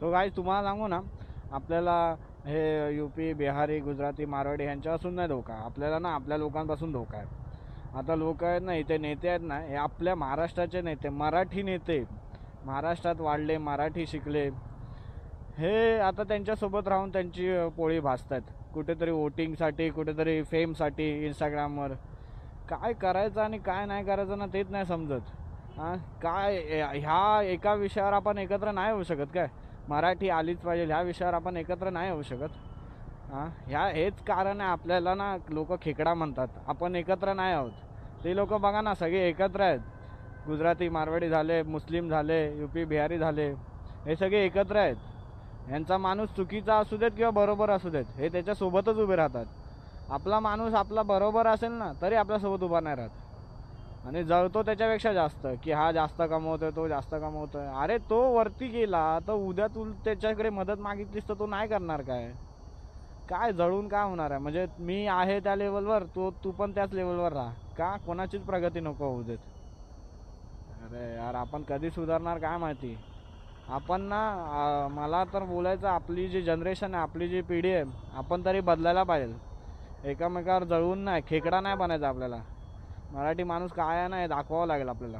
So guys तुम्हाला सांगू ना, आपल्याला हे यूपी, बिहारी, गुजराती, मारवाडी ह्यांच्यापासून नाही धोका, आपल्याला ना आपल्या लोकांपासून धोका आहे. आता लोक आहेत ना, इथे नेते आहेत ना, हे आपल्या महाराष्ट्राचे नेते, मराठी नेते, महाराष्ट्रात वाढले, मराठी शिकले, हे आता त्यांच्यासोबत राहून त्यांची पोळी भाजत आहेत. कुठेतरी वोटिंगसाठी, कुठेतरी फेमसाठी इंस्टाग्रामवर. काय करायचं आणि काय नाही करायचं ना तेच नाही समजत. हां, काय ह्या एका विषयावर आपण एकत्र नाही होऊ शकत काय? मराठी आलीच पाहिजे ह्या विषयावर आपण एकत्र नाही होऊ शकत. हां, हेच कारण आहे आपल्याला ना लोक खेकडा म्हणतात. आपण एकत्र नाही आहोत. ते लोक बघा ना सगळे एकत्र आहेत. गुजराती, मारवाडी झाले, मुस्लिम झाले, यूपी बिहारी झाले, हे सगळे एकत्र आहेत. यांचा माणूस चुकीचा असू देत किंवा बरोबर असू देत, हे त्याच्यासोबतच उभे राहतात. आपला माणूस आपला बरोबर असेल ना तरी आपल्यासोबत उभा नाही राहत आणि जळतो त्याच्यापेक्षा जास्त, की हा जास्त कमवतोय, तो जास्त कमवतोय. अरे तो वरती गेला तर उद्या तू त्याच्याकडे मदत मागितलीस तर तो नाही करणार काय? काय जळून काय होणार आहे? म्हणजे मी आहे त्या लेवलवर, तू पण त्याच लेवलवर राहा का? कोणाचीच प्रगती नको होऊ देत. अरे यार, आपण कधी सुधारणार काय माहिती. आपण ना मला तर बोलायचं, आपली जी जनरेशन आहे, आपली जी पिढी आहे, आपण तरी बदलायला पाहिजे. एकामेकावर जळून नाही, खेकडा नाही बनायचा आपल्याला. मराठी माणूस काय आहे ना हे दाखवावं लागेल आपल्याला.